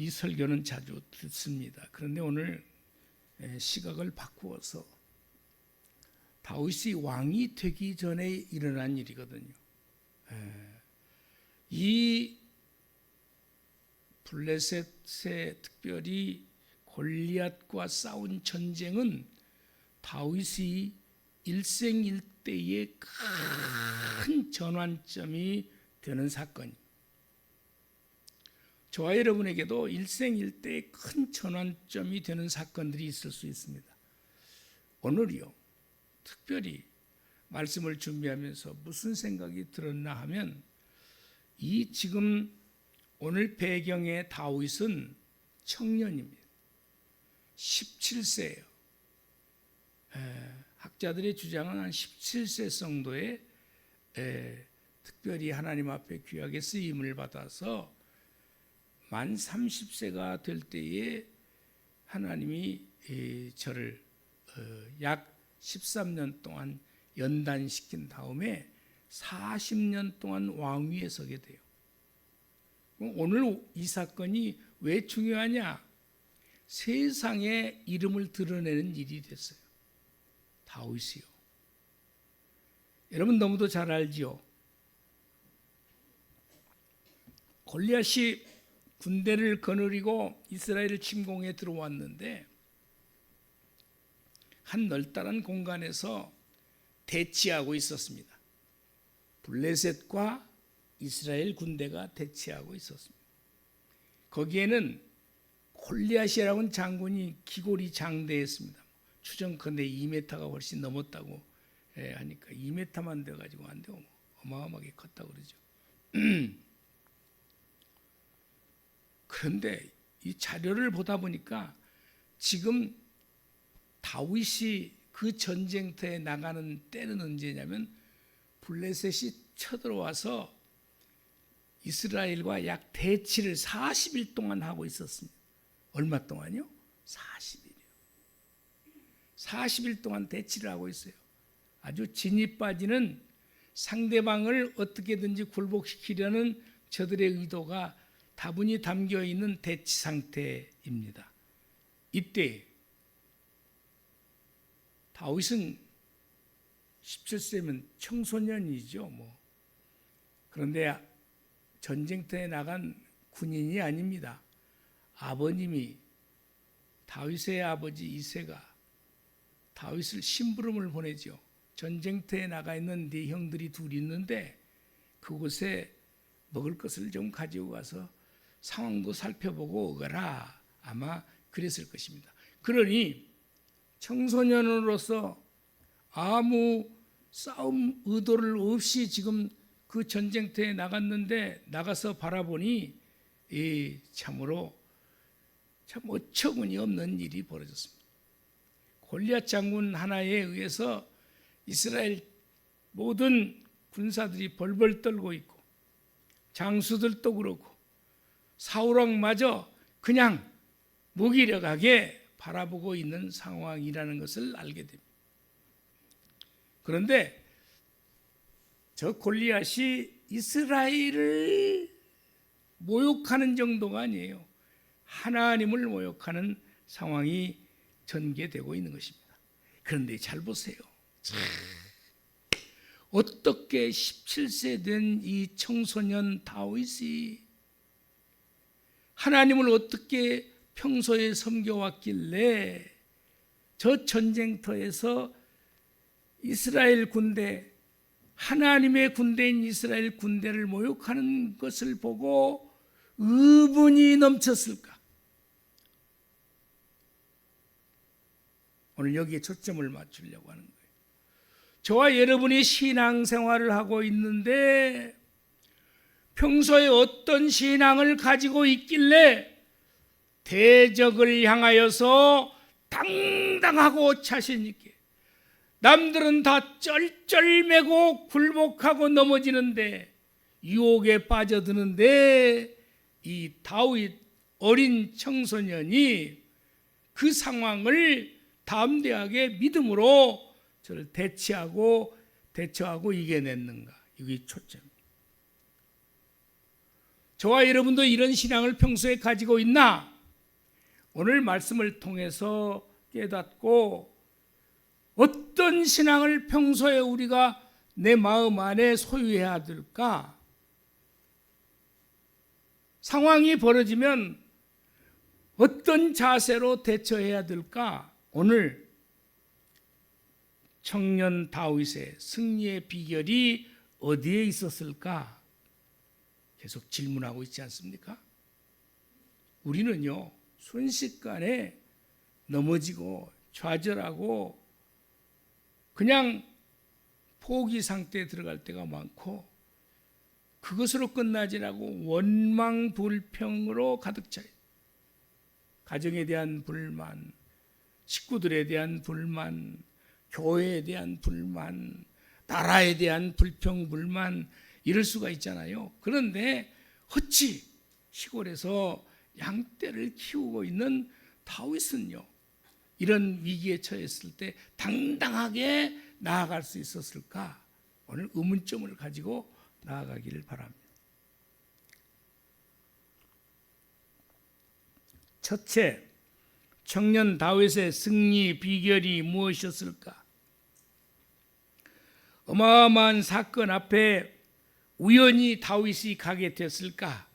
이 설교는 자주 듣습니다. 그런데 오늘 시각을 바꾸어서 다윗이 왕이 되기 전에 일어난 일이거든요. 이 블레셋의 특별히 골리앗과 싸운 전쟁은 다윗이 일생일대의 큰 전환점이 되는 사건입니다. 저와 여러분에게도 일생일대의 큰 전환점이 되는 사건들이 있을 수 있습니다. 오늘이요, 특별히 말씀을 준비하면서 무슨 생각이 들었나 하면, 이 지금 오늘 배경의 다윗은 청년입니다. 17세예요. 학자들의 주장은 한 17세 정도의 특별히 하나님 앞에 귀하게 쓰임을 받아서 만 30세가 될 때에 하나님이 저를 약 13년 동안 연단시킨 다음에 40년 동안 왕위에 서게 돼요. 오늘 이 사건이 왜 중요하냐? 세상에 이름을 드러내는 일이 됐어요. 다윗이요. 여러분 너무도 잘 알지요. 골리앗이 군대를 거느리고 이스라엘을 침공해 들어왔는데 한 넓다란 공간에서 대치하고 있었습니다. 블레셋과 이스라엘 군대가 대치하고 있었습니다. 거기에는 골리앗이라는 장군이 기골이 장대했습니다. 추정컨대 2m가 훨씬 넘었다고 하니까 2m만 돼가지고 안 되고 어마어마하게 컸다고 그러죠. 그런데 이 자료를 보다 보니까 지금 다윗이 그 전쟁터에 나가는 때는 언제냐면 블레셋이 쳐들어와서 이스라엘과 약 대치를 40일 동안 하고 있었습니다. 얼마 동안요? 40일이요. 40일 동안 대치를 하고 있어요. 아주 진이 빠지는 상대방을 어떻게든지 굴복시키려는 저들의 의도가 다분히 담겨 있는 대치 상태입니다. 이때 다윗은 17세면 청소년이죠. 그런데 전쟁터에 나간 군인이 아닙니다. 아버님이 다윗의 아버지 이새가 다윗을 심부름을 보내죠. 전쟁터에 나가 있는 네 형들이 둘이 있는데 그곳에 먹을 것을 좀 가지고 가서 상황도 살펴보고 오거라. 아마 그랬을 것입니다. 그러니 청소년으로서 아무 싸움 의도를 없이 지금 그 전쟁터에 나갔는데 나가서 바라보니 참으로 참 어처구니 없는 일이 벌어졌습니다. 골리앗 장군 하나에 의해서 이스라엘 모든 군사들이 벌벌 떨고 있고 장수들도 그렇고 사울왕마저 그냥 무기력하게 바라보고 있는 상황이라는 것을 알게 됩니다. 그런데 저 골리앗이 이스라엘을 모욕하는 정도가 아니에요. 하나님을 모욕하는 상황이 전개되고 있는 것입니다. 그런데 잘 보세요. 어떻게 17세 된 이 청소년 다윗이 하나님을 어떻게 평소에 섬겨왔길래 저 전쟁터에서 이스라엘 군대, 하나님의 군대인 이스라엘 군대를 모욕하는 것을 보고 의문이 넘쳤을까? 오늘 여기에 초점을 맞추려고 하는 거예요. 저와 여러분이 신앙생활을 하고 있는데 평소에 어떤 신앙을 가지고 있길래 대적을 향하여서 당당하고 자신 있게, 남들은 다 쩔쩔매고 굴복하고 넘어지는데 유혹에 빠져드는데 이 다윗 어린 청소년이 그 상황을 담대하게 믿음으로 저를 대처하고 이겨냈는가? 이게 초점입니다. 저와 여러분도 이런 신앙을 평소에 가지고 있나? 오늘 말씀을 통해서 깨닫고 어떤 신앙을 평소에 우리가 내 마음 안에 소유해야 될까? 상황이 벌어지면 어떤 자세로 대처해야 될까? 오늘 청년 다윗의 승리의 비결이 어디에 있었을까? 계속 질문하고 있지 않습니까? 우리는요, 순식간에 넘어지고 좌절하고 그냥 포기 상태에 들어갈 때가 많고 그것으로 끝나지 않고 원망 불평으로 가득 차요. 가정에 대한 불만, 식구들에 대한 불만, 교회에 대한 불만, 나라에 대한 불평, 불만 이럴 수가 있잖아요. 그런데 어찌 시골에서 양떼를 키우고 있는 다윗은요, 이런 위기에 처했을 때 당당하게 나아갈 수 있었을까? 오늘 의문점을 가지고 나아가기를 바랍니다. 첫째, 청년 다윗의 승리 비결이 무엇이었을까? 어마어마한 사건 앞에 우연히 다윗이 가게 됐을까?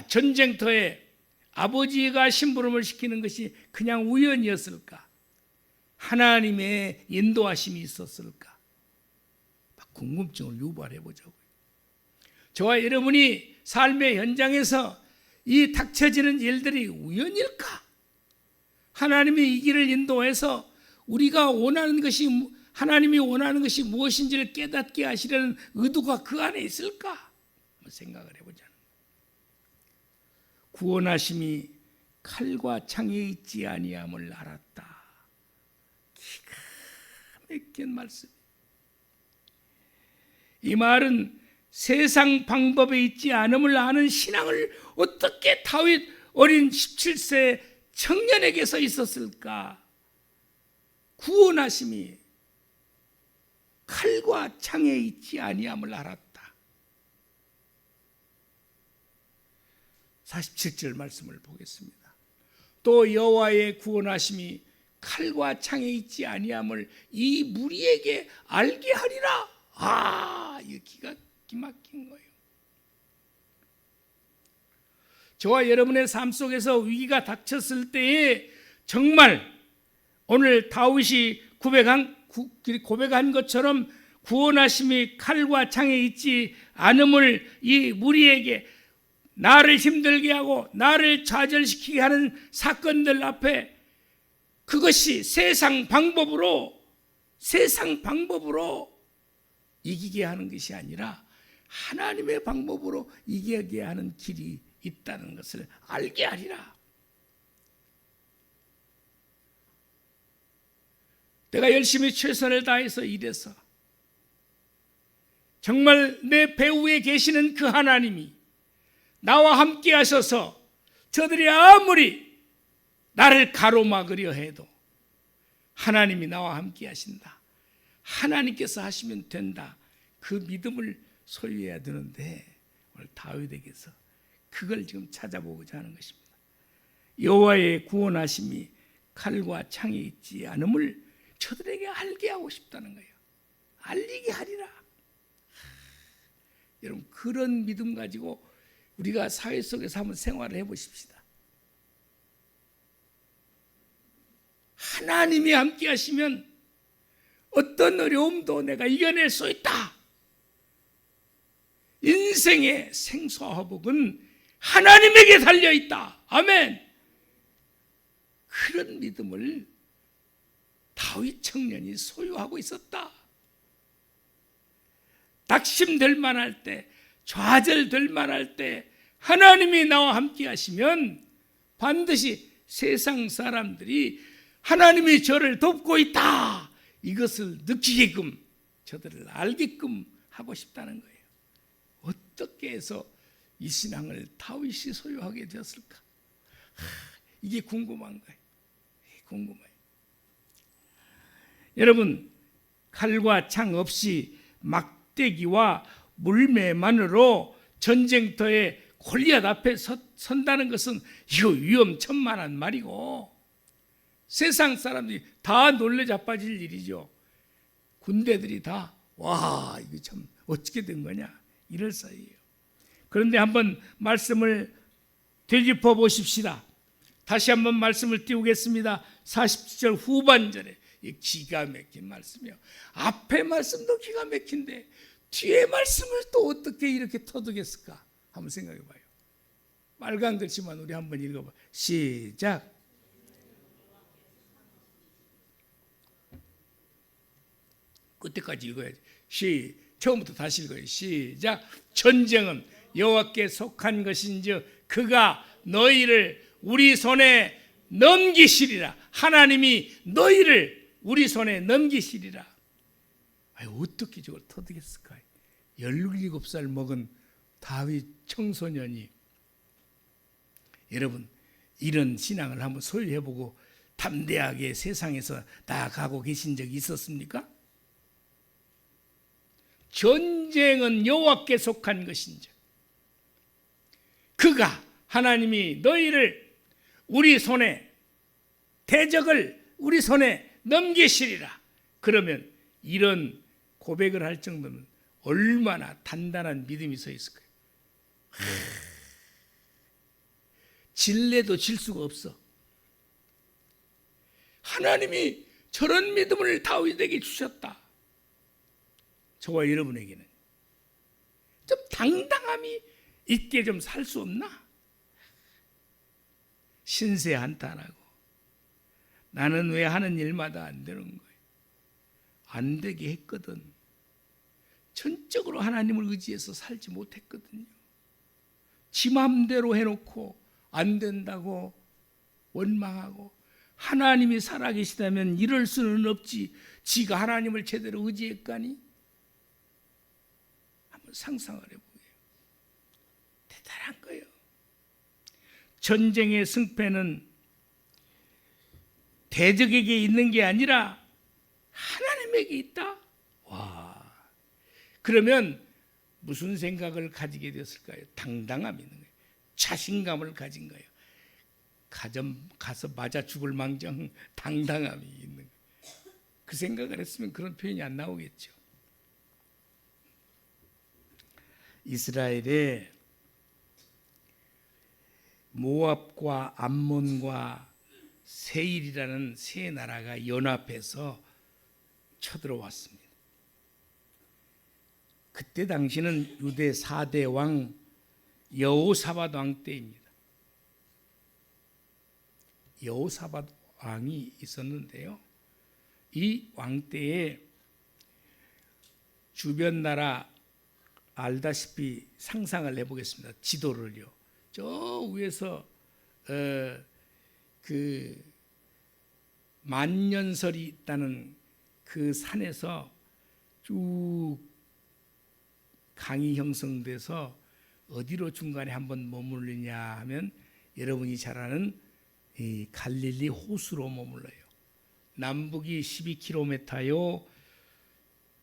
전쟁터에 아버지가 심부름을 시키는 것이 그냥 우연이었을까? 하나님의 인도하심이 있었을까? 궁금증을 유발해 보자고요. 저와 여러분이 삶의 현장에서 이 닥쳐지는 일들이 우연일까? 하나님이 이 길을 인도해서 우리가 원하는 것이, 하나님이 원하는 것이 무엇인지를 깨닫게 하시려는 의도가 그 안에 있을까? 한번 생각을 해보자는 거예요. 구원하심이 칼과 창에 있지 아니함을 알았다. 기가 막힌 말씀. 이 말은 세상 방법에 있지 않음을 아는 신앙을 어떻게 다윗 어린 17세 청년에게서 있었을까? 구원하심이 칼과 창에 있지 아니함을 알았다. 47절 말씀을 보겠습니다. 또 여호와의 구원하심이 칼과 창에 있지 아니함을 이 무리에게 알게 하리라. 이거 기가 막힌 거예요. 저와 여러분의 삶 속에서 위기가 닥쳤을 때에 정말 오늘 다윗이 고백한 것처럼 구원하심이 칼과 창에 있지 않음을 이 무리에게, 나를 힘들게 하고 나를 좌절시키게 하는 사건들 앞에 그것이 세상 방법으로 이기게 하는 것이 아니라 하나님의 방법으로 이기게 하는 길이 있다는 것을 알게 하리라. 내가 열심히 최선을 다해서 일해서 정말 내 배후에 계시는 그 하나님이 나와 함께 하셔서 저들이 아무리 나를 가로막으려 해도 하나님이 나와 함께 하신다, 하나님께서 하시면 된다, 그 믿음을 소유해야 되는데 오늘 다윗에게서 그걸 지금 찾아보고자 하는 것입니다. 여호와의 구원하심이 칼과 창에 있지 않음을 저들에게 알게 하고 싶다는 거예요. 알리게 하리라. 여러분, 그런 믿음 가지고 우리가 사회 속에서 한번 생활을 해보십시다. 하나님이 함께 하시면 어떤 어려움도 내가 이겨낼 수 있다. 인생의 생사와 화복은 하나님에게 달려있다. 아멘. 그런 믿음을 다윗 청년이 소유하고 있었다. 낙심될 만할 때, 좌절될 만할 때 하나님이 나와 함께 하시면 반드시 세상 사람들이 하나님이 저를 돕고 있다, 이것을 느끼게끔, 저들을 알게끔 하고 싶다는 거예요. 어떻게 해서 이 신앙을 다윗이 소유하게 되었을까? 이게 궁금한 거예요. 궁금해요. 여러분, 칼과 창 없이 막대기와 물매만으로 전쟁터에 골리앗 앞에 선다는 것은 이거 위험천만한 말이고 세상 사람들이 다 놀래 자빠질 일이죠. 군대들이 다 와 이거 참 어떻게 된 거냐 이럴 사이에요. 그런데 한번 말씀을 되짚어 보십시다. 다시 한번 말씀을 띄우겠습니다. 47절 후반절에 기가 막힌 말씀이요. 앞에 말씀도 기가 막힌데 뒤에 말씀을 또 어떻게 이렇게 터득했을까? 한번 생각해 봐요. 빨간 글씨만 우리 한번 읽어봐. 시작. 그때까지 읽어야지. 처음부터 다시 읽어요. 시작. 전쟁은 여호와께 속한 것인즉 그가 너희를 우리 손에 넘기시리라. 하나님이 너희를 우리 손에 넘기시리라. 어떻게 저걸 터득했을까? 17살 먹은 다윗 청소년이 여러분 이런 신앙을 한번 소유해보고 담대하게 세상에서 나아가고 계신 적이 있었습니까? 전쟁은 여호와께 속한 것인즉 그가 하나님이 너희를 우리 손에 대적을 우리 손에 넘기시리라. 그러면 이런 고백을 할 정도면 얼마나 단단한 믿음이 서 있을 거예요. 질래도 질 수가 없어. 하나님이 저런 믿음을 다윗에게 주셨다. 저와 여러분에게는 좀 당당함이 있게 좀 살 수 없나? 신세 한탄하고 나는 왜 하는 일마다 안 되는 거예요? 안 되게 했거든. 전적으로 하나님을 의지해서 살지 못했거든요. 지 맘대로 해놓고 안 된다고 원망하고 하나님이 살아계시다면 이럴 수는 없지. 지가 하나님을 제대로 의지했까니? 한번 상상을 해보게요. 대단한 거예요. 전쟁의 승패는 대적에게 있는 게 아니라 하나님에게 있다. 와, 그러면 무슨 생각을 가지게 되었을까요? 당당함이 있는 거예요. 자신감을 가진 거예요. 가서 맞아 죽을 망정 당당함이 있는 거예요. 그 생각을 했으면 그런 표현이 안 나오겠죠. 이스라엘의 모압과 암몬과 세일이라는 세 나라가 연합해서 쳐들어왔습니다. 그때 당시는 유대 4대 왕 여호사밧 왕 때입니다. 여호사밧 왕이 있었는데요. 이 왕 때에 주변 나라 알다시피 상상을 해보겠습니다. 지도를요. 저 위에서 그 만년설이 있다는 그 산에서 쭉 강이 형성돼서 어디로 중간에 한번 머무르냐 하면 여러분이 잘 아는 이 갈릴리 호수로 머물러요. 남북이 12km요.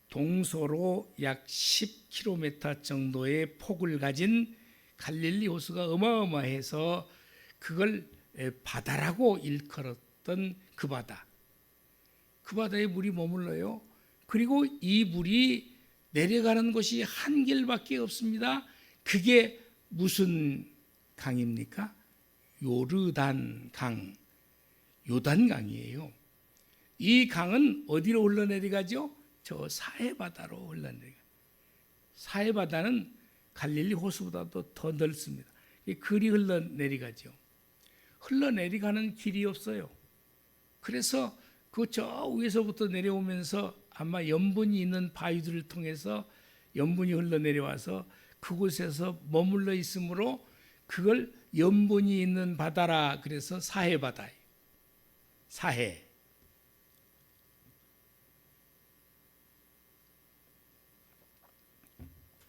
동서로 약 10km 정도의 폭을 가진 갈릴리 호수가 어마어마해서 그걸 바다라고 일컬었던 그 바다. 그 바다에 물이 머물러요. 그리고 이 물이 내려가는 곳이 한 길밖에 없습니다. 그게 무슨 강입니까? 요르단강, 요단강이에요. 이 강은 어디로 흘러내려가죠? 저 사해바다로 흘러내려가요. 사해바다는 갈릴리 호수보다도 더 넓습니다. 그리 흘러내려가죠. 흘러내려가는 길이 없어요. 그래서 그 저 위에서부터 내려오면서 아마 염분이 있는 바위들을 통해서 염분이 흘러내려와서 그곳에서 머물러 있으므로 그걸 염분이 있는 바다라 그래서 사해바다예요. 사해.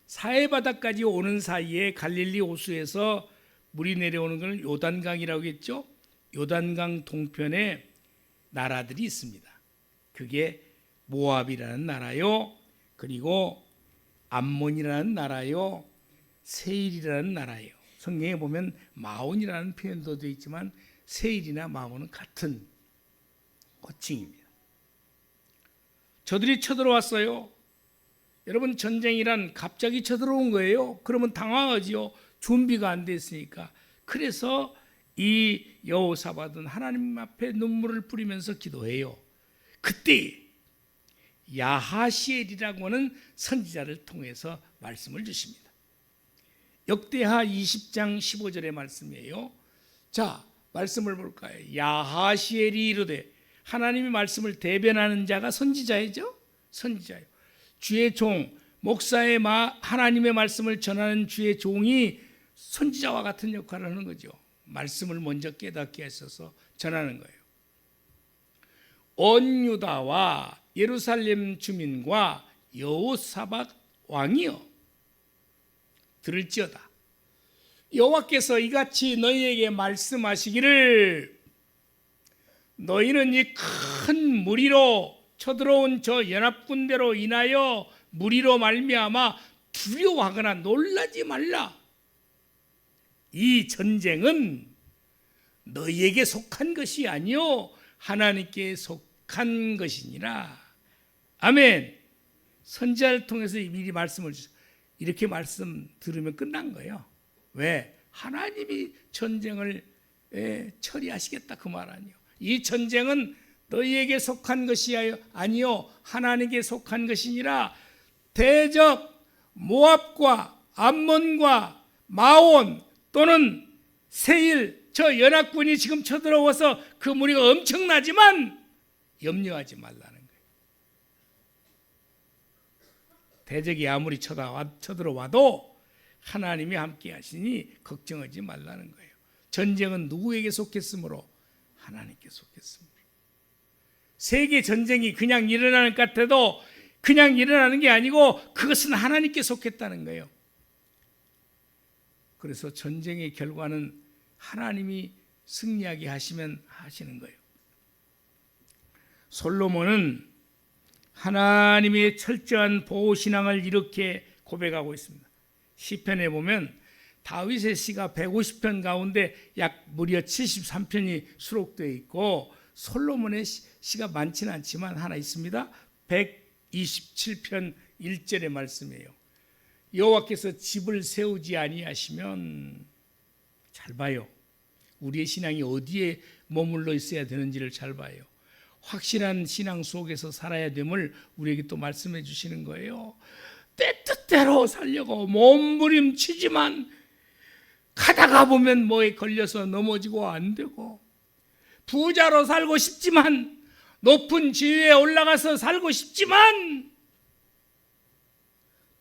사해바다까지 오는 사이에 갈릴리 호수에서 물이 내려오는 것을 요단강이라고 했죠. 요단강 동편에 나라들이 있습니다. 그게 모압이라는 나라요. 그리고 암몬이라는 나라요. 세일이라는 나라예요. 성경에 보면 마온이라는 표현도 되어 있지만 세일이나 마온은 같은 호칭입니다. 저들이 쳐들어왔어요. 여러분, 전쟁이란 갑자기 쳐들어온 거예요. 그러면 당황하지요. 준비가 안 됐으니까. 그래서 이 여호사밧은 하나님 앞에 눈물을 뿌리면서 기도해요. 그때 야하시엘이라고 하는 선지자를 통해서 말씀을 주십니다. 역대하 20장 15절의 말씀이에요. 자, 말씀을 볼까요? 야하시엘이 이르되, 하나님의 말씀을 대변하는 자가 선지자이죠. 선지자요. 주의 종, 목사의 하나님의 말씀을 전하는 주의 종이 선지자와 같은 역할을 하는 거죠. 말씀을 먼저 깨닫게 하셔서 전하는 거예요. 온 유다와 예루살렘 주민과 여호사밧 왕이여, 들을지어다. 여호와께서 이같이 너희에게 말씀하시기를, 너희는 이 큰 무리로 쳐들어온 저 연합군대로 인하여 무리로 말미암아 두려워하거나 놀라지 말라. 이 전쟁은 너희에게 속한 것이 아니요 하나님께 속한 것이니라. 아멘. 선지자를 통해서 미리 말씀을 주셔. 이렇게 말씀 들으면 끝난 거예요. 왜? 하나님이 전쟁을 처리하시겠다 그 말 아니요. 이 전쟁은 너희에게 속한 것이 아니요 하나님께 속한 것이니라. 대적 모압과 암몬과 마온 또는 세일, 저 연합군이 지금 쳐들어와서 그 무리가 엄청나지만 염려하지 말라는 거예요. 대적이 아무리 쳐들어와도 하나님이 함께 하시니 걱정하지 말라는 거예요. 전쟁은 누구에게 속했으므로? 하나님께 속했으므로. 세계 전쟁이 그냥 일어나는 것 같아도 그냥 일어나는 게 아니고 그것은 하나님께 속했다는 거예요. 그래서 전쟁의 결과는 하나님이 승리하게 하시면 하시는 거예요. 솔로몬은 하나님의 철저한 보호신앙을 이렇게 고백하고 있습니다. 시편에 보면 다윗의 시가 150편 가운데 약 무려 73편이 수록되어 있고, 솔로몬의 시가 많지는 않지만 하나 있습니다. 127편 1절의 말씀이에요. 여호와께서 집을 세우지 아니하시면, 잘 봐요. 우리의 신앙이 어디에 머물러 있어야 되는지를 잘 봐요. 확실한 신앙 속에서 살아야 됨을 우리에게 또 말씀해 주시는 거예요. 때 뜻대로 살려고 몸부림치지만 가다가 보면 뭐에 걸려서 넘어지고 안 되고, 부자로 살고 싶지만, 높은 지위에 올라가서 살고 싶지만,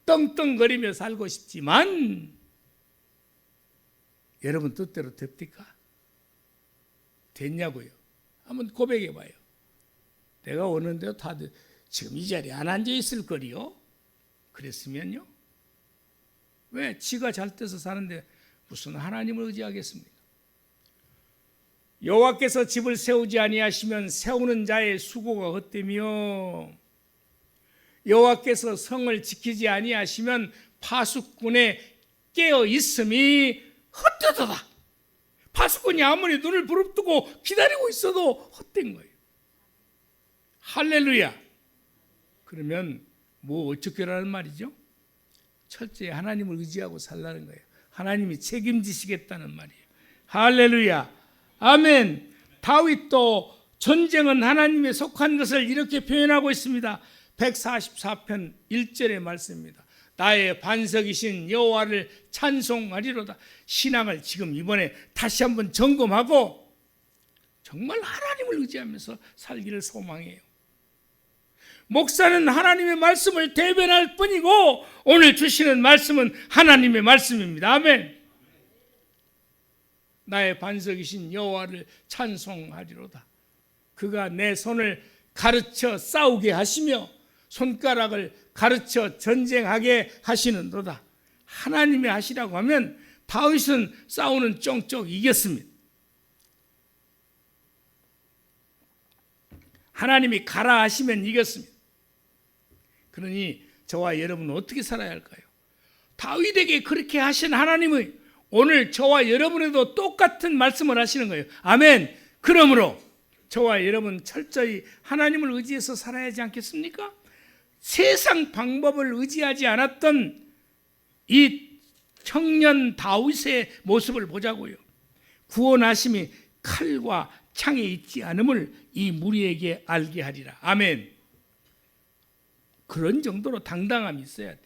떵떵거리며 살고 싶지만, 여러분 뜻대로 됩니까? 됐냐고요? 한번 고백해 봐요. 내가 오는데도 다들 지금 이 자리에 안 앉아 있을 거리요? 그랬으면요? 왜? 지가 잘 돼서 사는데 무슨 하나님을 의지하겠습니까? 여호와께서 집을 세우지 아니하시면 세우는 자의 수고가 헛되며, 여호와께서 성을 지키지 아니하시면 파수꾼의 깨어 있음이 헛되도다. 파수꾼이 아무리 눈을 부릅뜨고 기다리고 있어도 헛된 거예요. 할렐루야. 그러면 뭐 어떻게 하라는 말이죠? 철저히 하나님을 의지하고 살라는 거예요. 하나님이 책임지시겠다는 말이에요. 할렐루야. 아멘. 다윗도 전쟁은 하나님에 속한 것을 이렇게 표현하고 있습니다. 144편 1절의 말씀입니다. 나의 반석이신 여호와를 찬송하리로다. 신앙을 지금 이번에 다시 한번 점검하고 정말 하나님을 의지하면서 살기를 소망해요. 목사는 하나님의 말씀을 대변할 뿐이고 오늘 주시는 말씀은 하나님의 말씀입니다. 아멘. 나의 반석이신 여호와를 찬송하리로다. 그가 내 손을 가르쳐 싸우게 하시며 손가락을 가르쳐 전쟁하게 하시는도다. 하나님이 하시라고 하면 다윗은 싸우는 쫑쫑 이겼습니다. 하나님이 가라 하시면 이겼습니다. 그러니 저와 여러분은 어떻게 살아야 할까요? 다윗에게 그렇게 하신 하나님은 오늘 저와 여러분에도 똑같은 말씀을 하시는 거예요. 아멘. 그러므로 저와 여러분 철저히 하나님을 의지해서 살아야 하지 않겠습니까? 세상 방법을 의지하지 않았던 이 청년 다윗의 모습을 보자고요. 구원하심이 칼과 창에 있지 않음을 이 무리에게 알게 하리라. 아멘. 그런 정도로 당당함이 있어야 돼.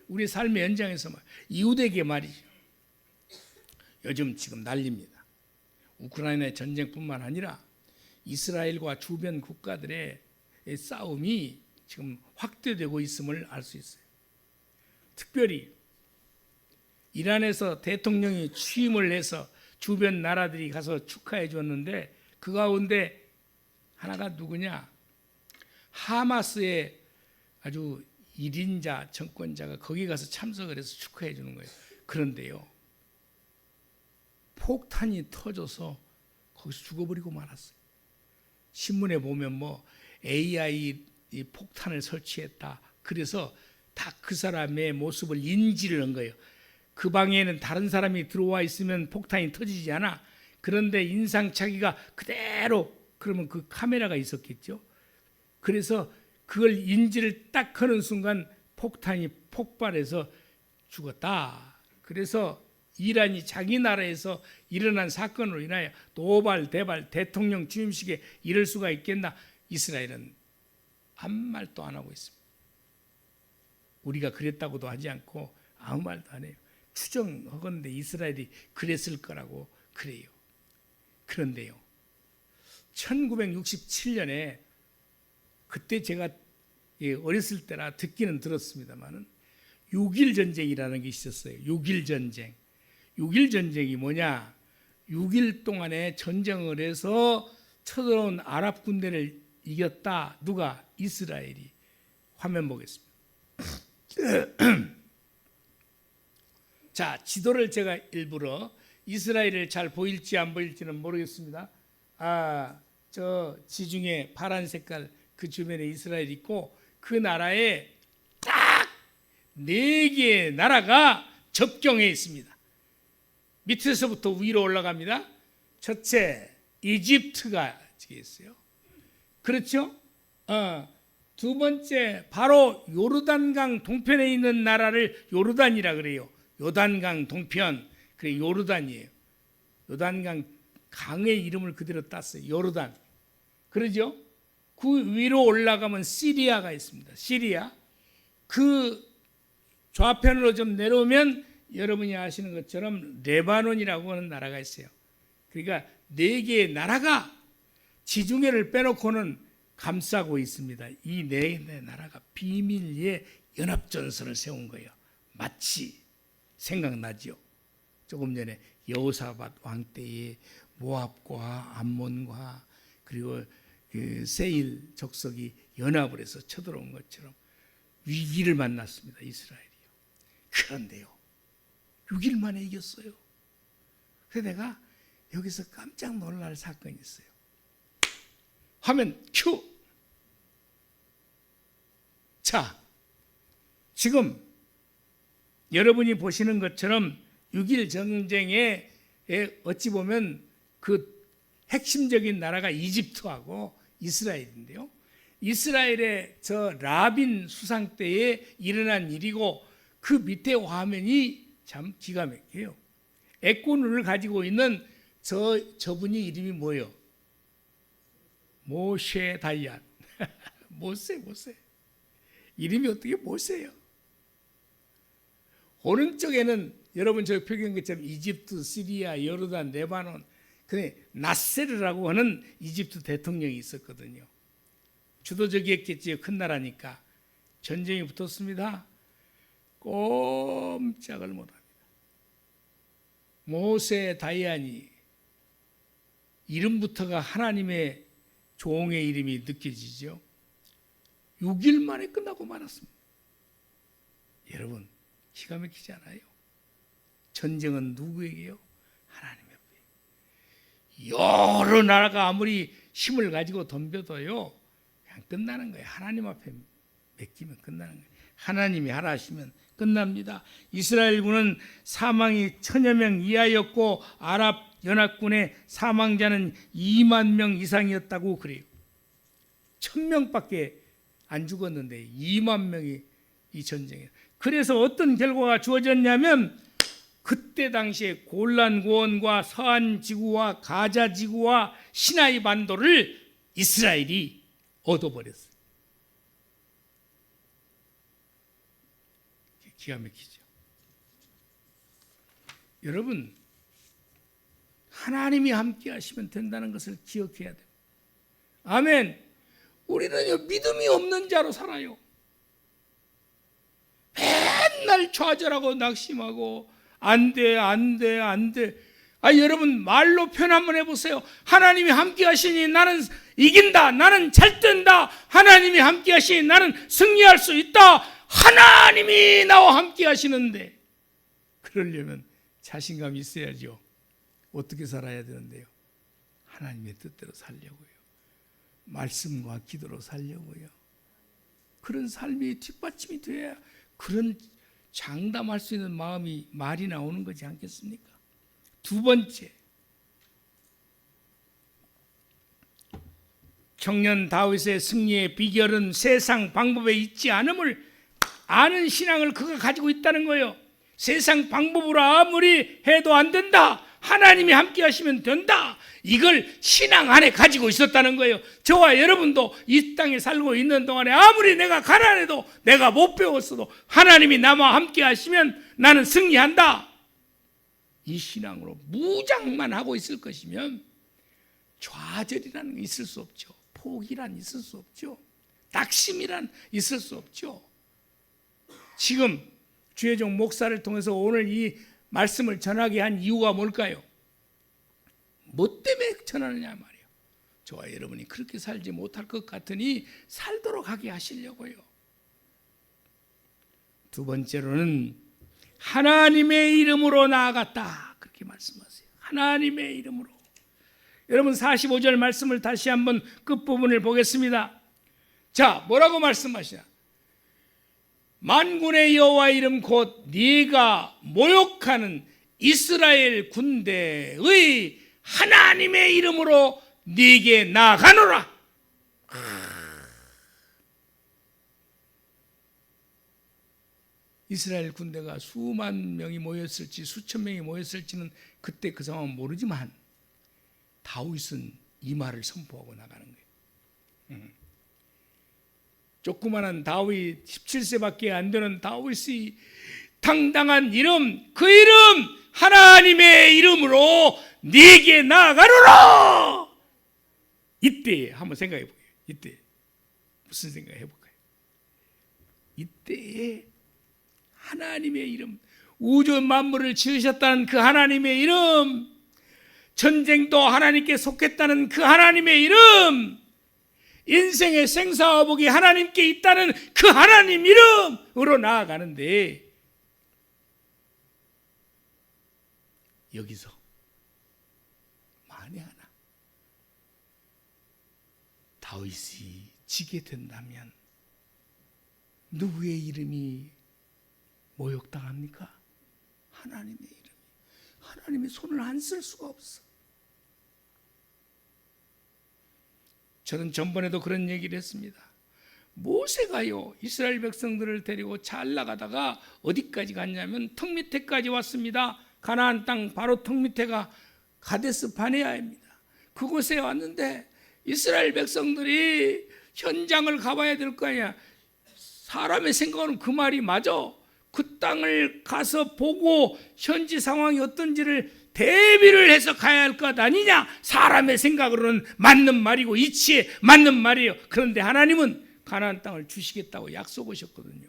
우리 삶의 현장에서 이웃에게 말이죠. 요즘 지금 난립니다. 우크라이나의 전쟁뿐만 아니라 이스라엘과 주변 국가들의 싸움이 지금 확대되고 있음을 알 수 있어요. 특별히 이란에서 대통령이 취임을 해서 주변 나라들이 가서 축하해 줬는데 그 가운데 하나가 누구냐? 하마스의 아주 1인자 정권자가 거기 가서 참석을 해서 축하해 주는 거예요. 그런데요, 폭탄이 터져서 거기서 죽어버리고 말았어요. 신문에 보면 AI 폭탄을 설치했다. 그래서 다 그 사람의 모습을 인지를 한 거예요. 그 방에는 다른 사람이 들어와 있으면 폭탄이 터지지 않아. 그런데 인상착의가 그대로, 그러면 그 카메라가 있었겠죠. 그래서 그걸 인지를 딱 하는 순간 폭탄이 폭발해서 죽었다. 그래서 이란이 자기 나라에서 일어난 사건으로 인하여 도발, 대발, 대통령 취임식에 이럴 수가 있겠나? 이스라엘은 아무 말도 안 하고 있습니다. 우리가 그랬다고도 하지 않고 아무 말도 안 해요. 추정하건대 이스라엘이 그랬을 거라고 그래요. 그런데요, 1967년에 그때 제가 어렸을 때라 듣기는 들었습니다만은 6.1 전쟁이라는 게 있었어요. 6.1 전쟁. 6.1 전쟁이 뭐냐? 6일 동안에 전쟁을 해서 쳐들어온 아랍 군대를 이겼다. 누가? 이스라엘이. 화면 보겠습니다. 자, 지도를 제가 일부러 이스라엘을 잘 보일지 안 보일지는 모르겠습니다. 저 지중해 파란 색깔 그 주변에 이스라엘 있고 그 나라에 딱 4개의 나라가 접경해 있습니다. 밑에서부터 위로 올라갑니다. 첫째, 이집트가 있어요. 그렇죠? 두 번째, 바로 요르단강 동편에 있는 나라를 요르단이라 그래요. 요단강 동편, 그래 요르단이에요. 요단강 강의 이름을 그대로 땄어요. 요르단. 그러죠? 그 위로 올라가면 시리아가 있습니다. 시리아. 그 좌편으로 좀 내려오면 여러분이 아시는 것처럼 레바논이라고 하는 나라가 있어요. 그러니까 4개의 나라가 지중해를 빼놓고는 감싸고 있습니다. 이 4개의 나라가 비밀리에 연합전선을 세운 거예요. 마치 생각나죠? 조금 전에 여호사밧 왕 때에 모압과 암몬과 그리고 그 세일 족속이 연합을 해서 쳐들어온 것처럼 위기를 만났습니다. 이스라엘이요. 그런데요, 6일 만에 이겼어요. 그래서 내가 여기서 깜짝 놀랄 사건이 있어요. 화면 큐. 자, 지금 여러분이 보시는 것처럼 6.1 전쟁에 어찌 보면 그 핵심적인 나라가 이집트하고 이스라엘인데요. 이스라엘의 저 라빈 수상 때에 일어난 일이고 그 밑에 화면이 참 기가 막혀요. 애꾸눈을 가지고 있는 저분이 이름이 뭐예요? 모세 다이안. 모세. 이름이 어떻게 모세예요? 오른쪽에는 여러분 저 표기한 것처럼 이집트, 시리아, 요르단, 레바논, 근데 나세르라고 하는 이집트 대통령이 있었거든요. 주도적이었겠지요. 큰 나라니까. 전쟁이 붙었습니다. 꼼짝을 못합니다. 모세 다이안이 이름부터가 하나님의 종의 이름이 느껴지죠. 6일 만에 끝나고 말았습니다. 여러분, 기가 막히지 않아요? 전쟁은 누구에게요? 하나님 옆에. 여러 나라가 아무리 힘을 가지고 덤벼도요, 그냥 끝나는 거예요. 하나님 앞에 맡기면 끝나는 거예요. 하나님이 하라 하시면 끝납니다. 이스라엘군은 사망이 1000여 명 이하였고 아랍 연합군의 사망자는 2만 명 이상이었다고 그래요. 1000명밖에 안 죽었는데 2만 명이 이 전쟁에. 그래서 어떤 결과가 주어졌냐면 그때 당시에 골란 고원과 서한 지구와 가자 지구와 시나이 반도를 이스라엘이 얻어버렸어요. 기가 막히죠. 여러분, 하나님이 함께 하시면 된다는 것을 기억해야 돼요. 아멘. 우리는 믿음이 없는 자로 살아요. 맨날 좌절하고 낙심하고 안 돼. 여러분 말로 표현 한번 해보세요. 하나님이 함께 하시니 나는 이긴다. 나는 잘 된다. 하나님이 함께 하시니 나는 승리할 수 있다. 하나님이 나와 함께 하시는데, 그러려면 자신감이 있어야죠. 어떻게 살아야 되는데요? 하나님의 뜻대로 살려고요. 말씀과 기도로 살려고요. 그런 삶이 뒷받침이 돼야 그런 장담할 수 있는 말이 나오는 거지 않겠습니까? 두 번째, 청년 다윗의 승리의 비결은 세상 방법에 있지 않음을 아는 신앙을 그가 가지고 있다는 거예요. 세상 방법으로 아무리 해도 안 된다. 하나님이 함께 하시면 된다. 이걸 신앙 안에 가지고 있었다는 거예요. 저와 여러분도 이 땅에 살고 있는 동안에 아무리 내가 가난해도 내가 못 배웠어도 하나님이 나와 함께 하시면 나는 승리한다. 이 신앙으로 무장만 하고 있을 것이면 좌절이라는 게 있을 수 없죠. 포기란 있을 수 없죠. 낙심이란 있을 수 없죠. 지금 주혜종 목사를 통해서 오늘 이 말씀을 전하게 한 이유가 뭘까요? 뭐 때문에 전하느냐 말이에요. 저와 여러분이 그렇게 살지 못할 것 같으니 살도록 하게 하시려고요. 두 번째로는 하나님의 이름으로 나아갔다, 그렇게 말씀하세요. 하나님의 이름으로. 여러분 45절 말씀을 다시 한번 끝부분을 보겠습니다. 자, 뭐라고 말씀하시냐? 만군의 여호와 이름 곧 네가 모욕하는 이스라엘 군대의 하나님의 이름으로 네게 나아가노라. 이스라엘 군대가 수만 명이 모였을지 수천 명이 모였을지는 그때 그 상황은 모르지만 다윗은 이 말을 선포하고 나가는 거예요. 조그마한 다윗, 17세밖에 안 되는 다윗이 당당한 이름, 그 이름 하나님의 이름으로 네게 나아가노라. 이때 한번 생각해 볼게요. 이때 무슨 생각 해볼까요? 이때에 하나님의 이름, 우주 만물을 지으셨다는 그 하나님의 이름, 전쟁도 하나님께 속했다는 그 하나님의 이름, 인생의 생사화복이 하나님께 있다는 그 하나님 이름으로 나아가는데, 여기서 만에 하나 다윗이 지게 된다면 누구의 이름이 모욕당합니까? 하나님의 이름이. 하나님의 손을 안 쓸 수가 없어. 저는 전번에도 그런 얘기를 했습니다. 모세가요, 이스라엘 백성들을 데리고 잘 나가다가 어디까지 갔냐면 턱 밑에까지 왔습니다. 가나안 땅 바로 턱 밑에가 가데스 바네아입니다. 그곳에 왔는데 이스라엘 백성들이 현장을 가봐야 될 거 아니야. 사람의 생각은 그 말이 맞아. 그 땅을 가서 보고 현지 상황이 어떤지를 대비를 해서 가야 할 것 아니냐. 사람의 생각으로는 맞는 말이고 이치에 맞는 말이에요. 그런데 하나님은 가나안 땅을 주시겠다고 약속하셨거든요.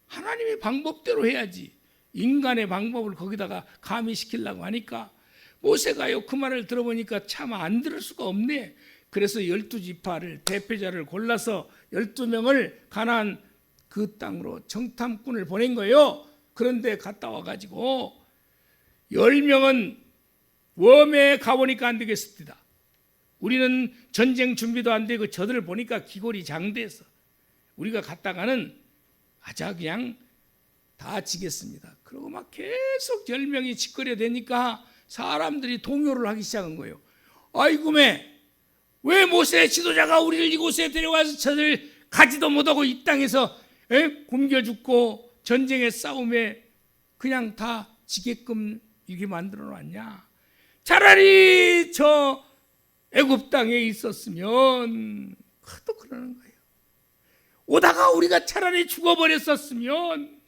하나님의 방법대로 해야지 인간의 방법을 거기다가 가미시키려고 하니까 모세가요, 그 말을 들어보니까 참 안 들을 수가 없네. 그래서 12지파를 대표자를 골라서 12명을 가나안 그 땅으로 정탐꾼을 보낸 거예요. 그런데 갔다 와가지고 10명은 웜에 가보니까 안 되겠습니다. 우리는 전쟁 준비도 안 되고 저들을 보니까 기골이 장대해서 우리가 갔다가는 아자 그냥 다 지겠습니다. 그리고 막 계속 10명이 짓거려 대니까 사람들이 동요를 하기 시작한 거예요. 아이고매, 왜 모세 지도자가 우리를 이곳에 데려와서 저들 가지도 못하고 이 땅에서 굶겨 죽고 전쟁의 싸움에 그냥 다 지게끔 이렇게 만들어 놨냐. 차라리 저 애굽 땅에 있었으면, 또 그러는 거예요. 오다가 우리가 차라리 죽어버렸었으면,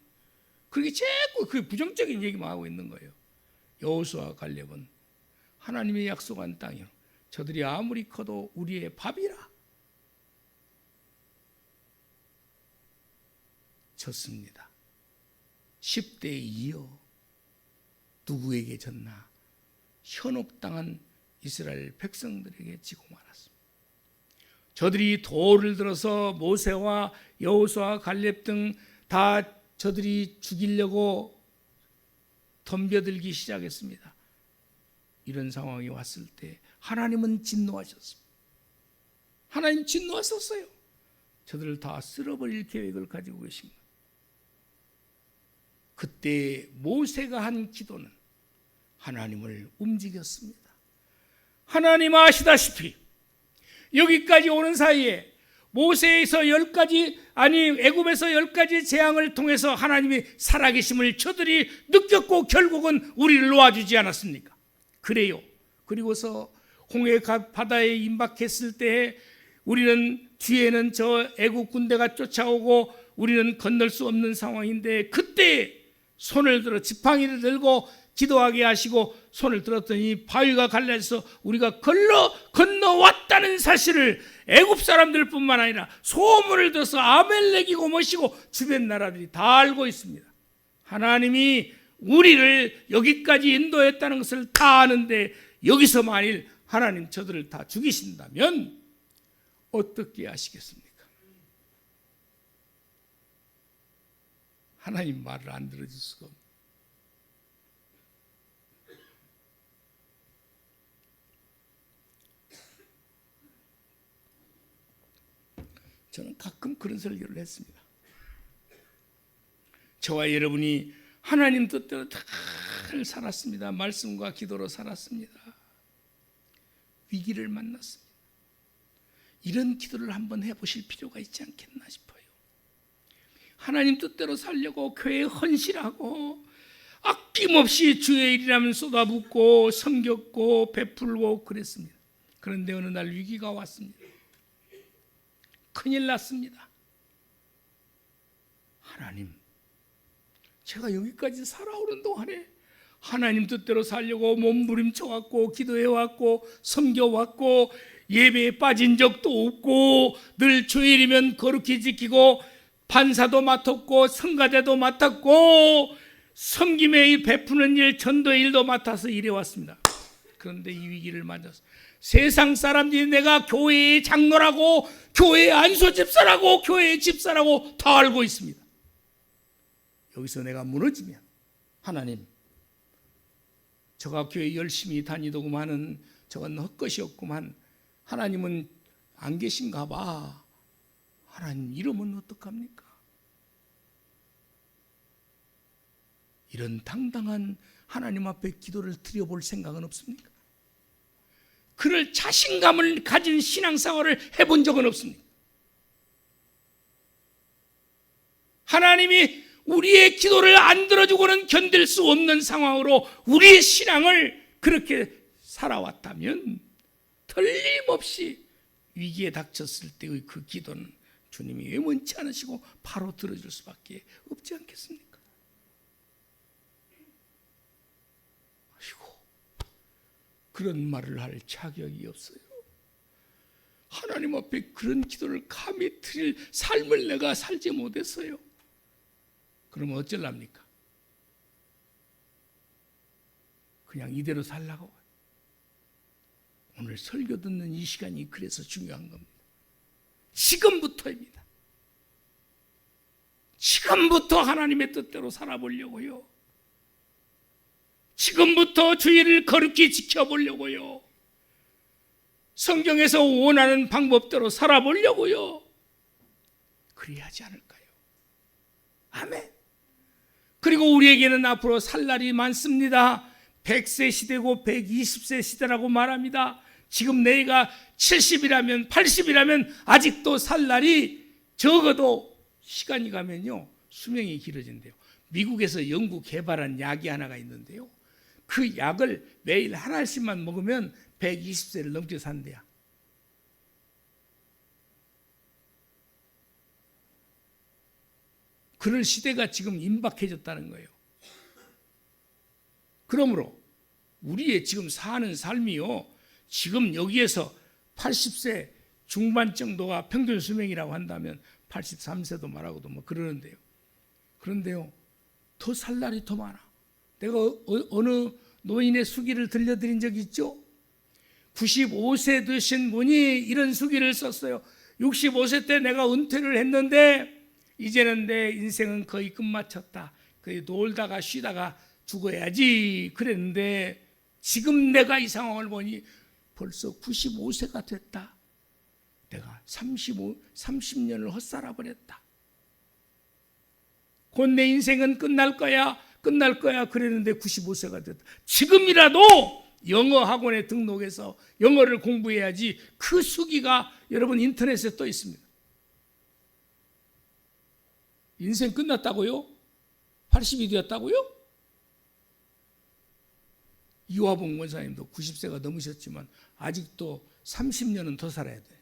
그렇게 자꾸 그 부정적인 얘기만 하고 있는 거예요. 여호수아 갈렙은 하나님이 약속한 땅이요, 저들이 아무리 커도 우리의 밥이라. 졌습니다. 10대에 이어 누구에게 졌나? 현혹당한 이스라엘 백성들에게 지고 말았습니다. 저들이 돌을 들어서 모세와 여호수아 갈렙 등 다 저들이 죽이려고 덤벼들기 시작했습니다. 이런 상황이 왔을 때 하나님은 진노하셨습니다. 하나님 진노하셨어요. 저들을 다 쓸어버릴 계획을 가지고 계신 거예요. 그때 모세가 한 기도는 하나님을 움직였습니다. 하나님 아시다시피 여기까지 오는 사이에 모세에서 10가지, 애굽에서 10가지 재앙을 통해서 하나님이 살아계심을 저들이 느꼈고 결국은 우리를 놓아주지 않았습니까? 그래요. 그리고서 홍해 바다에 임박했을 때 우리는 뒤에는 저 애국 군대가 쫓아오고 우리는 건널 수 없는 상황인데, 그때 손을 들어 지팡이를 들고 기도하게 하시고 손을 들었더니 바위가 갈라져서 우리가 건너왔다는 사실을 애굽 사람들뿐만 아니라 소문을 들어서 아멜렉이고 뭐시고 주변 나라들이 다 알고 있습니다. 하나님이 우리를 여기까지 인도했다는 것을 다 아는데, 여기서 만일 하나님 저들을 다 죽이신다면 어떻게 하시겠습니까? 하나님 말을 안 들어줄 수가 없습니다. 저는 가끔 그런 설교를 했습니다. 저와 여러분이 하나님 뜻대로 잘 살았습니다. 말씀과 기도로 살았습니다. 위기를 만났습니다. 이런 기도를 한번 해보실 필요가 있지 않겠나 싶어요. 하나님 뜻대로 살려고 교회에 헌신하고 아낌없이 주의 일이라면 쏟아붓고 섬겼고 베풀고 그랬습니다. 그런데 어느 날 위기가 왔습니다. 큰일 났습니다. 하나님, 제가 여기까지 살아오는 동안에 하나님 뜻대로 살려고 몸부림쳐왔고 기도해왔고 섬겨왔고 예배에 빠진 적도 없고 늘 주일이면 거룩히 지키고 반사도 맡았고 성가대도 맡았고 섬김의 베푸는 일, 전도의 일도 맡아서 일해왔습니다. 그런데 이 위기를 맞아서 세상 사람들이 내가 교회의 장로라고, 교회의 안수집사라고, 교회의 집사라고 다 알고 있습니다. 여기서 내가 무너지면 하나님, 저가 교회 열심히 다니더구만은 저건 헛것이었구만, 하나님은 안 계신가 봐. 하나님 이러면 어떡합니까? 이런 당당한 하나님 앞에 기도를 드려볼 생각은 없습니까? 그럴 자신감을 가진 신앙생활을 해본 적은 없습니다. 하나님이 우리의 기도를 안 들어주고는 견딜 수 없는 상황으로 우리의 신앙을 그렇게 살아왔다면 틀림없이 위기에 닥쳤을 때의 그 기도는 주님이 외면치 않으시고 바로 들어줄 수밖에 없지 않겠습니까? 그런 말을 할 자격이 없어요. 하나님 앞에 그런 기도를 감히 드릴 삶을 내가 살지 못했어요. 그러면 어쩌랍니까? 그냥 이대로 살라고. 오늘 설교 듣는 이 시간이 그래서 중요한 겁니다. 지금부터입니다. 지금부터 하나님의 뜻대로 살아보려고요. 지금부터 주의를 거룩히 지켜보려고요. 성경에서 원하는 방법대로 살아보려고요. 그래야 하지 않을까요? 아멘. 그리고 우리에게는 앞으로 살 날이 많습니다. 100세 시대고 120세 시대라고 말합니다. 지금 내가 70이라면 80이라면 아직도 살 날이 적어도 시간이 가면요 수명이 길어진대요. 미국에서 연구 개발한 약이 하나가 있는데요, 그 약을 매일 하나씩만 먹으면 120세를 넘게 산대요. 그럴 시대가 지금 임박해졌다는 거예요. 그러므로 우리의 지금 사는 삶이요, 지금 여기에서 80세 중반 정도가 평균 수명이라고 한다면 83세도 말하고도 뭐 그러는데요. 그런데요, 더 살 날이 더 많아. 내가 어느 노인의 수기를 들려드린 적이 있죠? 95세 되신 분이 이런 수기를 썼어요. 65세 때 내가 은퇴를 했는데 이제는 내 인생은 거의 끝마쳤다. 거의 놀다가 쉬다가 죽어야지 그랬는데 지금 내가 이 상황을 보니 벌써 95세가 됐다. 내가 30년을 헛살아 버렸다. 곧 내 인생은 끝날 거야 그랬는데 95세가 됐다. 지금이라도 영어 학원에 등록해서 영어를 공부해야지. 그 수기가 여러분 인터넷에 떠 있습니다. 인생 끝났다고요? 80이 되었다고요? 이화봉 원사님도 90세가 넘으셨지만 아직도 30년은 더 살아야 돼.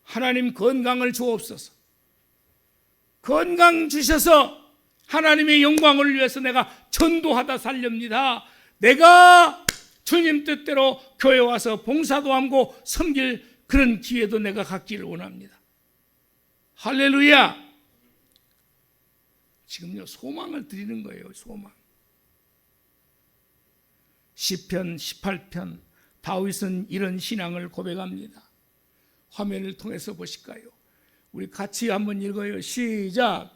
하나님 건강을 주옵소서. 건강 주셔서 하나님의 영광을 위해서 내가 전도하다 살렵니다. 내가 주님 뜻대로 교회 와서 봉사도 하고 섬길 그런 기회도 내가 갖기를 원합니다. 할렐루야. 지금요 소망을 드리는 거예요. 소망. 시편 18편 다윗은 이런 신앙을 고백합니다. 화면을 통해서 보실까요? 우리 같이 한번 읽어요. 시작.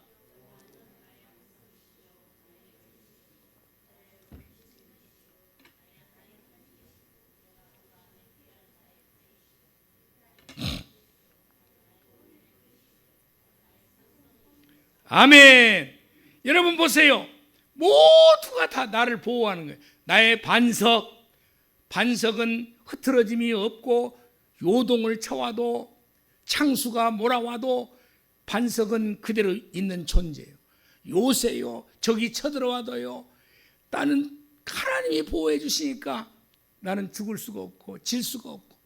아멘. 여러분 보세요. 모두가 다 나를 보호하는 거예요. 나의 반석은 흐트러짐이 없고 요동을 쳐와도 창수가 몰아와도 반석은 그대로 있는 존재예요. 요새요 적이 쳐들어와도요 나는 하나님이 보호해 주시니까 나는 죽을 수가 없고 질 수가 없고,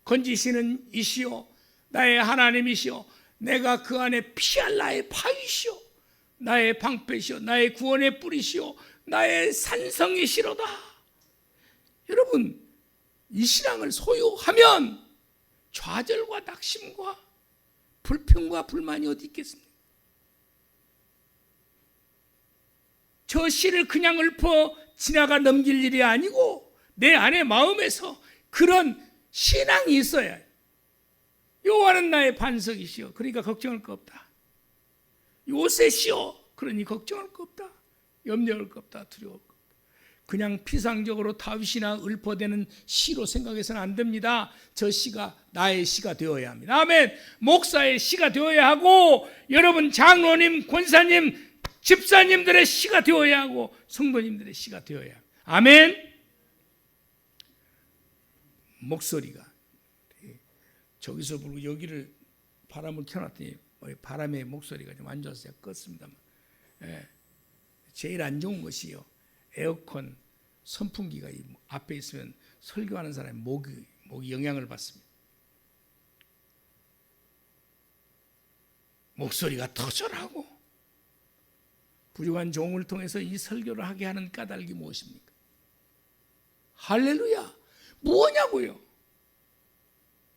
건지시는 이시오 나의 하나님이시오, 내가 그 안에 피할 나의 바위시오, 나의 방패시오, 나의 구원의 뿌리시오, 나의 산성이시로다. 여러분 이 신앙을 소유하면 좌절과 낙심과 불평과 불만이 어디 있겠습니까? 저 시를 그냥 읊어 지나가 넘길 일이 아니고 내 안에 마음에서 그런 신앙이 있어야 해요. 여호와는 나의 반석이시오, 그러니까 걱정할 거 없다. 요새시오, 그러니 걱정할 거 없다. 염려할 거 없다. 두려울 거 없다. 그냥 피상적으로 다윗이나 읊어대는 시로 생각해서는 안 됩니다. 저 시가 나의 시가 되어야 합니다. 아멘. 목사의 시가 되어야 하고, 여러분 장로님, 권사님, 집사님들의 시가 되어야 하고, 성도님들의 시가 되어야 합니다. 아멘. 목소리가 저기서 부르고 여기를 바람을 켜놨더니 바람의 목소리가 좀 안 좋아서 껐습니다만, 제일 안 좋은 것이요, 에어컨 선풍기가 앞에 있으면 설교하는 사람의 목이 영향을 받습니다. 목소리가 터절하고 부족한 종을 통해서 이 설교를 하게 하는 까닭이 무엇입니까? 할렐루야. 뭐냐고요?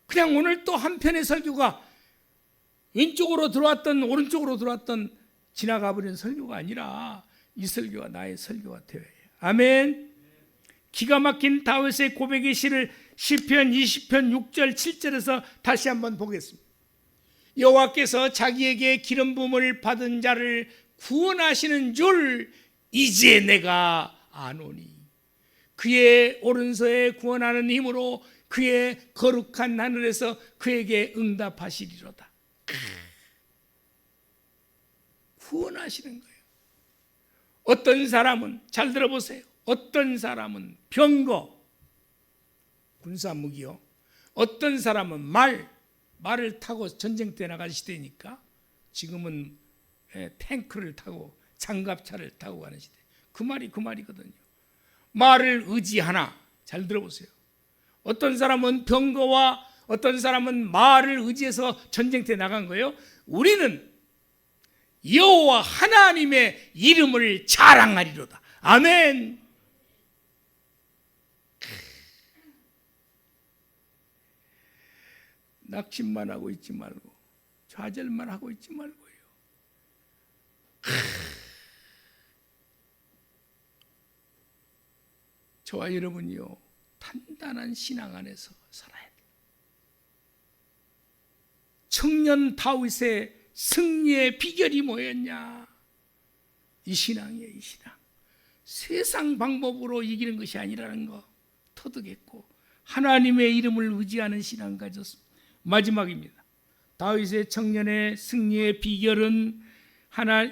그냥 오늘 또 한편의 설교가 왼쪽으로 들어왔던 오른쪽으로 들어왔던 지나가 버린 설교가 아니라 이 설교가 나의 설교가 되어야 해요. 아멘. 기가 막힌 다윗의 고백의 시를 시편 20편 6절 7절에서 다시 한번 보겠습니다. 여호와께서 자기에게 기름 부음을 받은 자를 구원하시는 줄 이제 내가 아노니, 그의 오른손에 구원하는 힘으로 그의 거룩한 하늘에서 그에게 응답하시리로다. 구원하시는 거예요. 어떤 사람은, 잘 들어보세요, 어떤 사람은 병거, 군사무기요. 어떤 사람은 말을 타고 전쟁터에 나갈 시대니까 지금은 탱크를 타고 장갑차를 타고 가는 시대. 그 말이거든요. 말을 의지하나, 잘 들어보세요. 어떤 사람은 병거와 어떤 사람은 말을 의지해서 전쟁터에 나간 거예요. 우리는 여호와 하나님의 이름을 자랑하리로다. 아멘. 낙심만 하고 있지 말고 좌절만 하고 있지 말고요. 저와 여러분이요, 단단한 신앙 안에서 살아야 돼요. 청년 다윗의 승리의 비결이 뭐였냐? 이 신앙이에요. 이 신앙. 세상 방법으로 이기는 것이 아니라는 거 터득했고 하나님의 이름을 의지하는 신앙 가졌습니다. 마지막입니다. 다윗의 청년의 승리의 비결은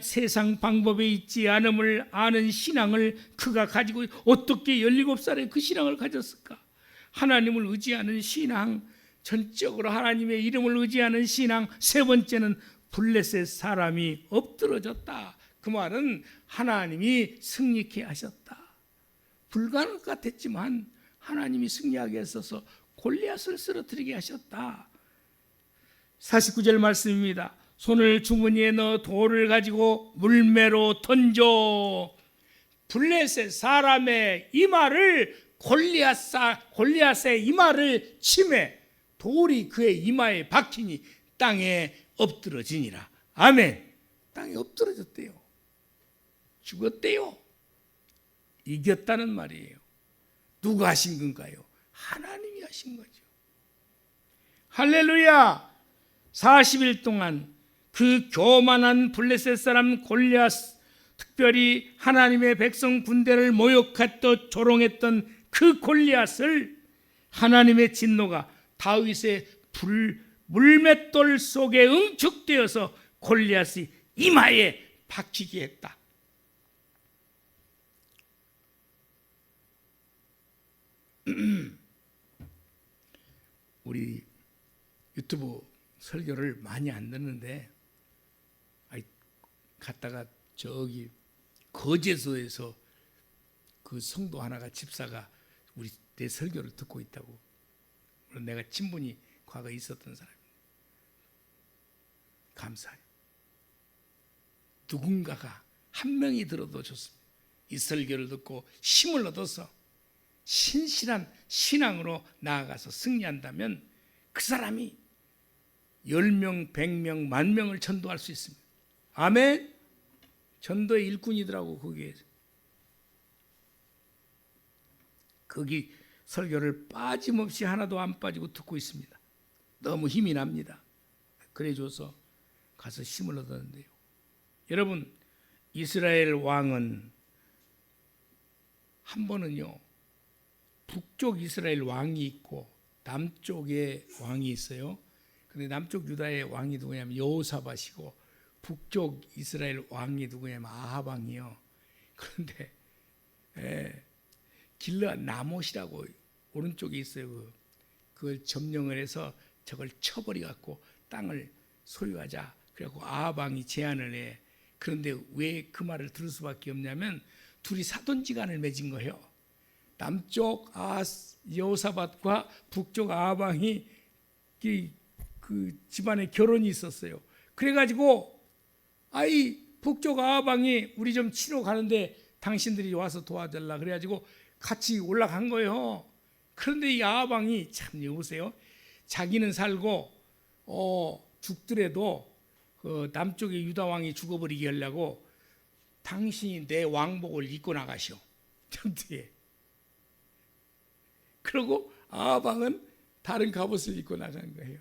세상 방법에 있지 않음을 아는 신앙을 그가 가지고, 어떻게 17살에 그 신앙을 가졌을까? 하나님을 의지하는 신앙, 전적으로 하나님의 이름을 의지하는 신앙. 세 번째는 블레셋 사람이 엎드러졌다. 그 말은 하나님이 승리케 하셨다. 불가능할 것 같았지만 하나님이 승리하게 하셔서 골리앗을 쓰러뜨리게 하셨다. 49절 말씀입니다. 손을 주머니에 넣어 돌을 가지고 물매로 던져 블레셋 사람의 이마를, 골리앗의 이마를 치매 돌이 그의 이마에 박히니 땅에 엎드러지니라. 아멘. 땅에 엎드러졌대요. 죽었대요. 이겼다는 말이에요. 누가 하신 건가요? 하나님이 하신 거죠. 할렐루야. 40일 동안 그 교만한 블레셋 사람 골리앗, 특별히 하나님의 백성 군대를 모욕했던 조롱했던 그 골리앗을 하나님의 진노가 다윗의 물맷돌 속에 응축되어서 골리앗이 이마에 박히게 했다. 우리 유튜브 설교를 많이 안 듣는데 갔다가 저기 거제도에서 그 성도 하나가, 집사가 내 설교를 듣고 있다고. 내가 친분이 과거에 있었던 사람입니다. 감사해요. 누군가가 한 명이 들어도 좋습니다. 이 설교를 듣고 힘을 얻어서 신실한 신앙으로 나아가서 승리한다면 그 사람이 10명, 100명, 10,000명을 전도할 수 있습니다. 아멘. 전도의 일꾼이더라고. 거기 설교를 빠짐없이 하나도 안 빠지고 듣고 있습니다. 너무 힘이 납니다. 그래줘서 가서 힘을 얻었는데요. 여러분, 이스라엘 왕은 한 번은요, 북쪽 이스라엘 왕이 있고 남쪽에 왕이 있어요. 근데 남쪽 유다의 왕이 누구냐면 여호사밧이고 북쪽 이스라엘 왕이 누구냐면 아합 왕이요. 그런데 길르앗 나못이라고 오른쪽에 있어요. 그걸 점령을 해서 저걸 쳐버려 갖고 땅을 소유하자. 그래갖고 아합 왕이 제안을 해. 그런데 왜 그 말을 들을 수밖에 없냐면 둘이 사돈지간을 맺은 거예요. 남쪽 여호사밧과 북쪽 아합 왕이 그 집안에 결혼이 있었어요. 그래가지고 북쪽 아합 왕이 우리 좀 치러 가는데 당신들이 와서 도와달라. 그래가지고 같이 올라간 거예요. 그런데 이 아합 왕이 참 여보세요. 자기는 살고 죽더라도 그 남쪽의 유다 왕이 죽어버리게 하려고 당신이 내 왕복을 입고 나가시오. 전투에. 그리고 아합 왕은 다른 갑옷을 입고 나간 거예요.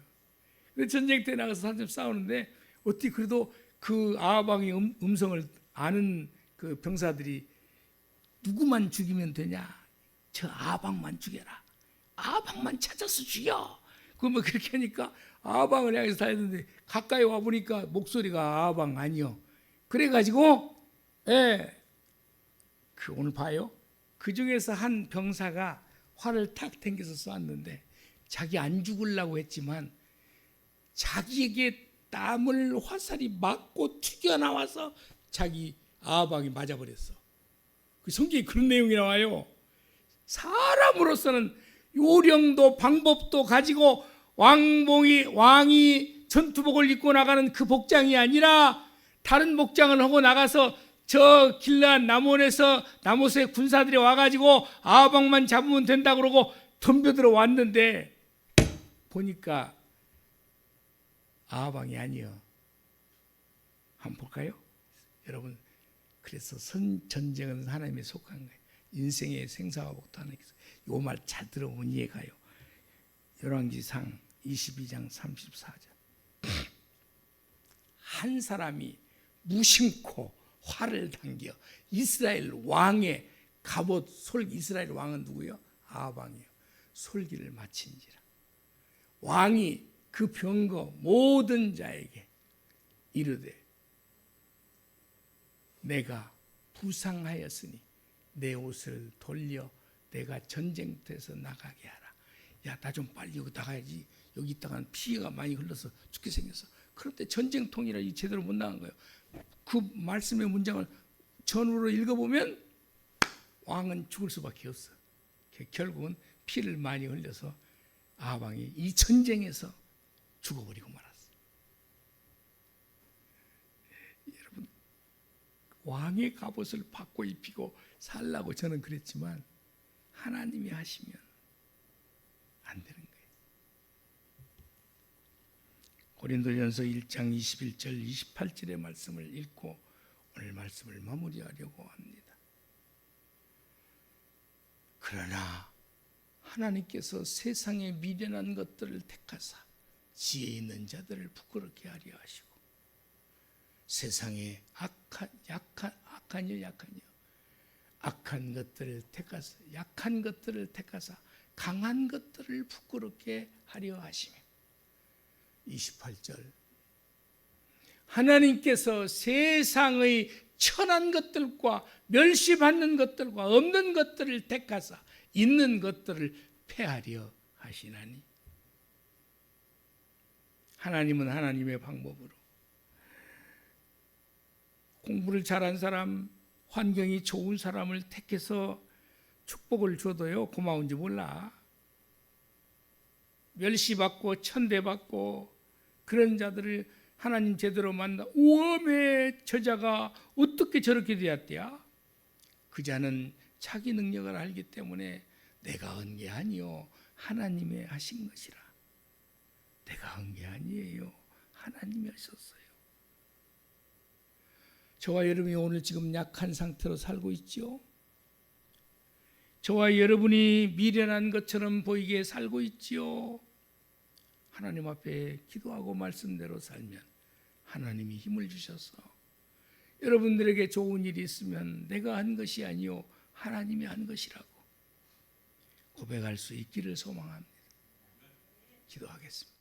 근데 전쟁터에 나가서 한참 싸우는데 어떻게 그래도 그 아합 왕의 음성을 아는 그 병사들이 누구만 죽이면 되냐? 저 아합 왕만 죽여라. 아합 왕만 찾아서 죽여. 그러면 그렇게 하니까 아합 왕을 향해서 다 했는데 가까이 와 보니까 목소리가 아합 왕 아니요. 그래가지고 그 오늘 봐요. 그 중에서 한 병사가 활을 탁 당겨서 쏘았는데 자기 안 죽으려고 했지만 자기에게 땀을 화살이 맞고 튀겨나와서 자기 아방이 맞아버렸어. 그 성경에 그런 내용이 나와요. 사람으로서는 요령도 방법도 가지고 왕이 전투복을 입고 나가는 그 복장이 아니라 다른 복장을 하고 나가서 저 길르앗 나몬에서 나못의 군사들이 와가지고 아방만 잡으면 된다 그러고 덤벼들어 왔는데 보니까 아방이 아니요. 한번 볼까요? 여러분, 그래서 전쟁은 하나님에 속한 거예요. 인생의 생사와 복도 하나님께서. 이 말 잘 들어보면 이해가요. 열왕기상 22장 34절. 한 사람이 무심코 활을 당겨 이스라엘 왕의 갑옷 이스라엘 왕은 누구요? 아방이요. 솔기를 마친지라. 왕이 그 병거 모든 자에게 이르되 내가 부상하였으니 내 옷을 돌려 내가 전쟁터에서 나가게 하라. 야, 나 좀 빨리 여기 나가야지. 여기 있다가는 피가 많이 흘러서 죽게 생겼어. 그런데 전쟁통이라 제대로 못 나간 거예요. 그 말씀의 문장을 전으로 읽어보면 왕은 죽을 수밖에 없어. 결국은 피를 많이 흘려서 아방이 이 전쟁에서 죽어버리고 말았어. 여러분, 왕의 갑옷을 받고 입히고 살라고 저는 그랬지만 하나님이 하시면 안 되는 거예요. 고린도전서 1장 21절 28절의 말씀을 읽고 오늘 말씀을 마무리하려고 합니다. 그러나 하나님께서 세상의 미련한 것들을 택하사 지혜 있는 자들을 부끄럽게 하려 하시고 세상의 악한 것들을 택하사 약한 것들을 택하사 강한 것들을 부끄럽게 하려 하시며 28절 하나님께서 세상의 천한 것들과 멸시받는 것들과 없는 것들을 택하사 있는 것들을 폐하려 하시나니 하나님은 하나님의 방법으로 공부를 잘한 사람, 환경이 좋은 사람을 택해서 축복을 줘도요 고마운지 몰라. 멸시받고 천대받고 그런 자들을 하나님 제대로 만나 우엄의 저자가 어떻게 저렇게 되었대야? 그 자는 자기 능력을 알기 때문에 내가 한 게 아니요 하나님이 하신 것이라. 내가 한 게 아니에요 하나님이 하셨어요. 저와 여러분이 오늘 지금 약한 상태로 살고 있죠. 저와 여러분이 미련한 것처럼 보이게 살고 있지요. 하나님 앞에 기도하고 말씀대로 살면 하나님이 힘을 주셔서 여러분들에게 좋은 일이 있으면 내가 한 것이 아니요 하나님이 한 것이라고 고백할 수 있기를 소망합니다. 기도하겠습니다.